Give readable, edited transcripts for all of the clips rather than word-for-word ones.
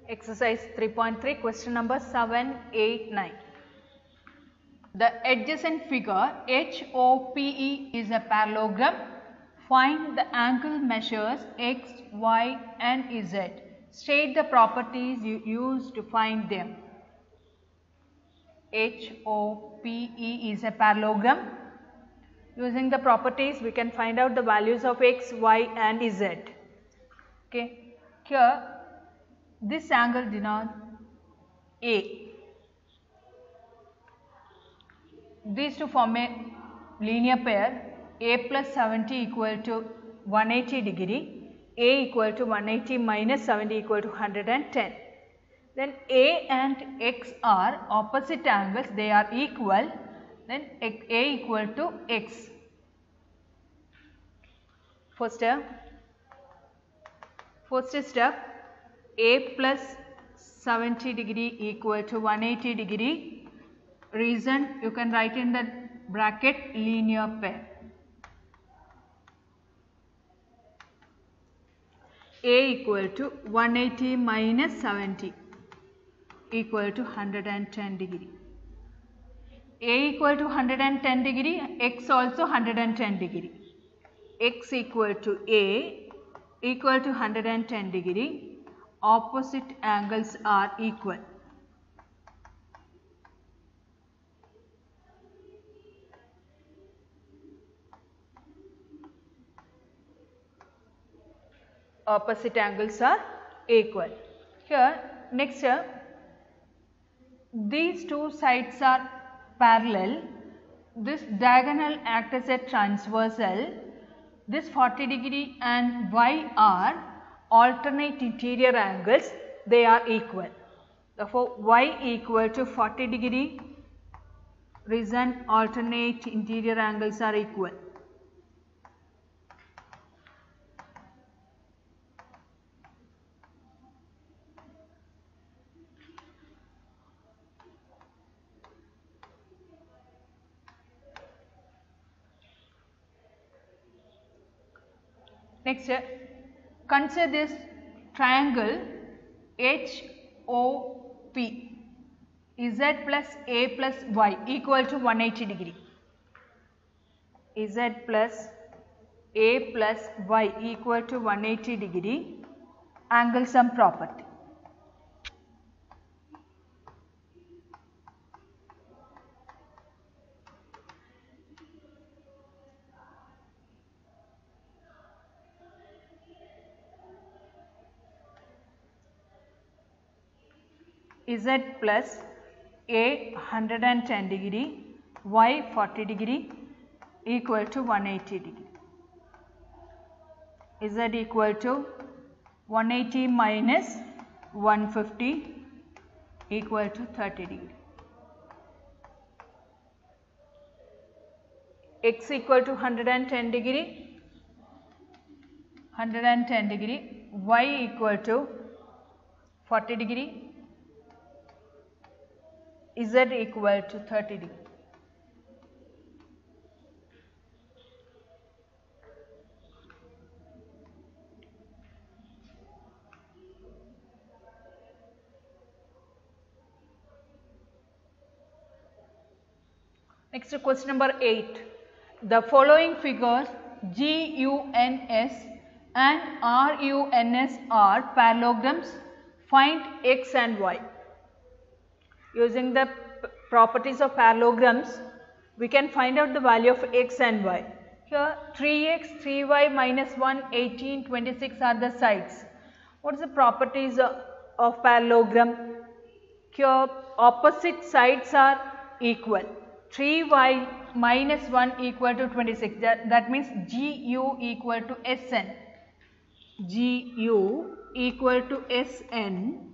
Exercise 3.3, question number 7, 8, 9. The adjacent figure HOPE is a parallelogram. Find the angle measures X, Y and Z. State the properties you use to find them. HOPE is a parallelogram. Using the properties we can find out the values of X, Y and Z. Okay. Here this angle denotes A. These two form a linear pair. A plus 70 equal to 180 degree. A equal to 180 minus 70 equal to 110. Then A and X are opposite angles, they are equal. Then A equal to X. First step, A plus 70 degree equal to 180 degree. Reason you can write in the bracket linear pair. A equal to 180 minus 70 equal to 110 degree. A equal to 110 degree, X also 110 degree. X equal to A equal to 110 degree. Opposite angles are equal. Opposite angles are equal. Here next these two sides are parallel. This diagonal acts as a transversal. This 40 degree and Y are alternate interior angles, they are equal. Therefore, Y equal to 40 degree, reason alternate interior angles are equal. Next, consider this triangle HOP, Z plus A plus Y equal to 180 degree. Z plus A plus Y equal to 180 degree. Angle sum property. Z plus A 110 degree, Y 40 degree equal to 180 degree. Z equal to 180 minus 150 equal to 30 degree. X equal to 110 degree, Y equal to 40 degree, Z equal to 30 degree. Next question number 8. The following figures GUNS and RUNS are parallelograms. Find X and Y. Using the properties of parallelograms, we can find out the value of X and Y. Here 3x, 3y minus 1, 18, 26 are the sides. What is the properties of parallelogram? Here opposite sides are equal. 3y minus 1 equal to 26. That means GU equal to SN. GU equal to SN.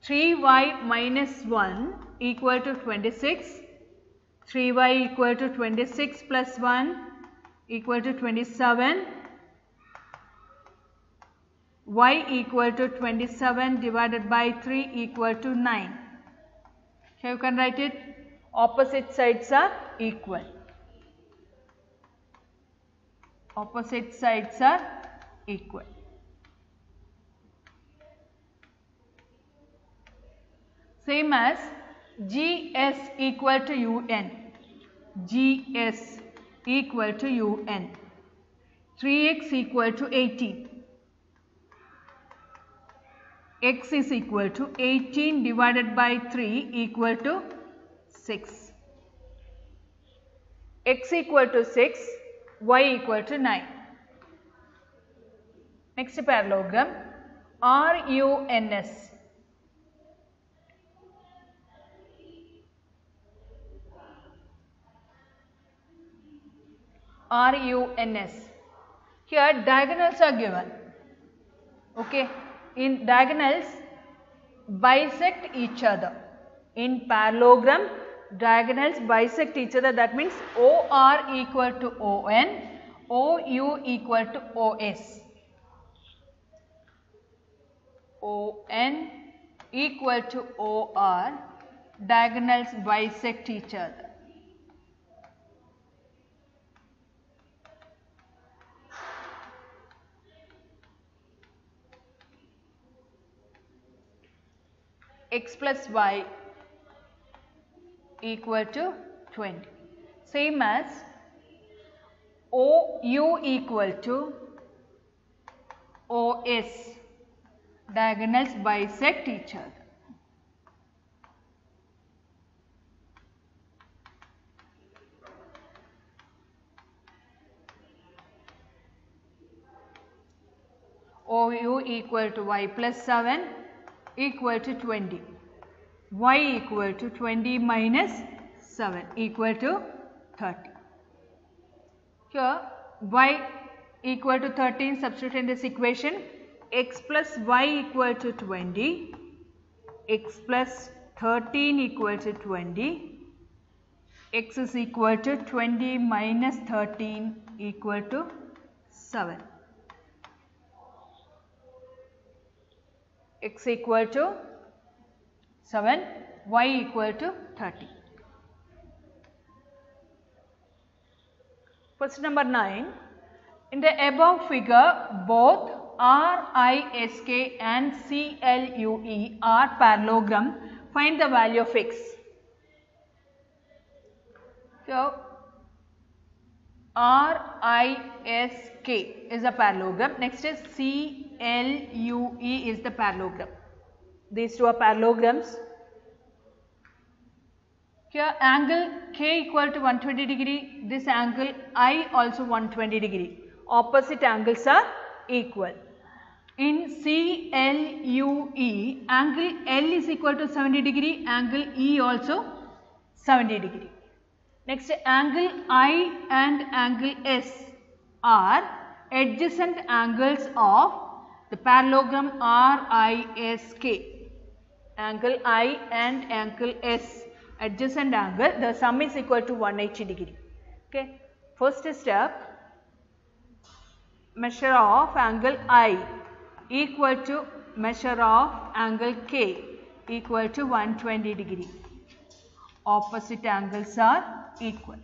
3y minus 1 equal to 26, 3y equal to 26 plus 1 equal to 27, y equal to 27 divided by 3 equal to 9. Here you can write it, opposite sides are equal. Opposite sides are equal. same as GS equal to UN. GS equal to UN. 3x equal to 18. X is equal to 18 divided by 3 equal to 6. X equal to 6, Y equal to 9. Next parallelogram, RUNS. RUNS. Here diagonals are given. Okay. In diagonals bisect each other. In parallelogram, diagonals bisect each other. That means OR equal to ON, OU equal to OS. ON equal to OR, diagonals bisect each other. X plus Y equal to 20. Same as OU equal to OS. Diagonals bisect each other. OU equal to Y plus 7 equal to 20. Y equal to 20 minus 7 equal to 30. Here Y equal to 13, substitute in this equation. X plus Y equal to 20. X plus 13 equal to 20. X is equal to 20 minus 13 equal to 7. X equal to 7, Y equal to 30. Question number 9. In the above figure, both RISK and CLUE are parallelogram. Find the value of X. So, RISK is a parallelogram. Next is CLUE is the parallelogram. These two are parallelograms. Here angle K equal to 120 degree. This angle I also 120 degree. Opposite angles are equal. In CLUE, angle L is equal to 70 degree. Angle E also 70 degree. Next, angle I and angle S are adjacent angles of the parallelogram RISK. Angle I and angle S, adjacent angle, the sum is equal to 180 degree. Okay. First step, measure of angle I equal to measure of angle K equal to 120 degree. Opposite angles are equal.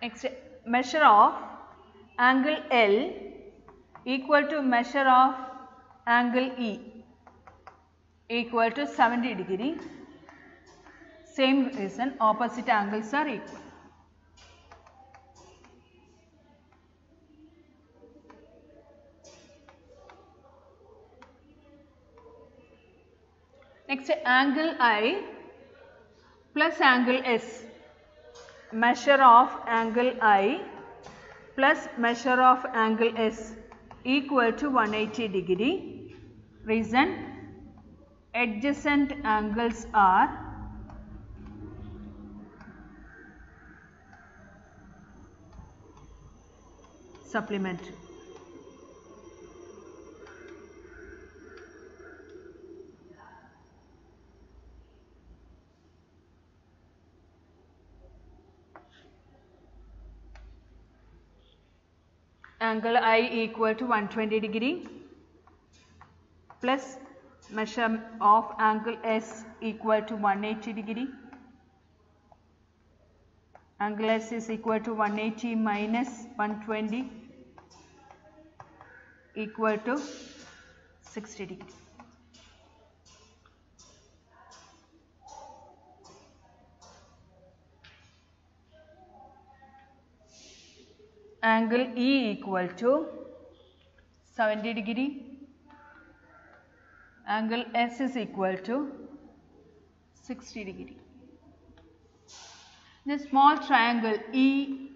Next, measure of angle L equal to measure of angle E equal to 70 degree. Same reason, opposite angles are equal. Next, angle I plus angle S. Measure of angle I plus measure of angle S equal to 180 degree. Reason, adjacent angles are supplementary. Angle I equal to 120 degree plus measure of angle S equal to 180 degree. Angle S is equal to 180 minus 120 equal to 60 degree. Angle E equal to 70 degree. Angle S is equal to 60 degree. The small triangle EOS,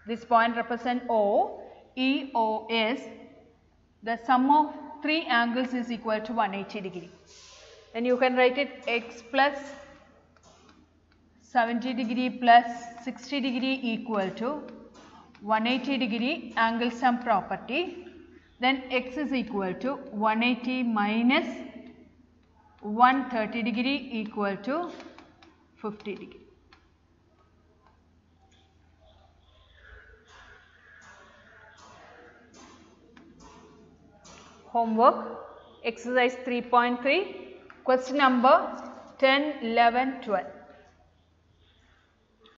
this point represents O, EOS, the sum of three angles is equal to 180 degree. Then you can write it x plus 70 degree plus 60 degree equal to 180 degree angle sum property. Then x is equal to 180 minus 130 degree equal to 50 degree. Homework exercise 3.3, question number 10, 11, 12.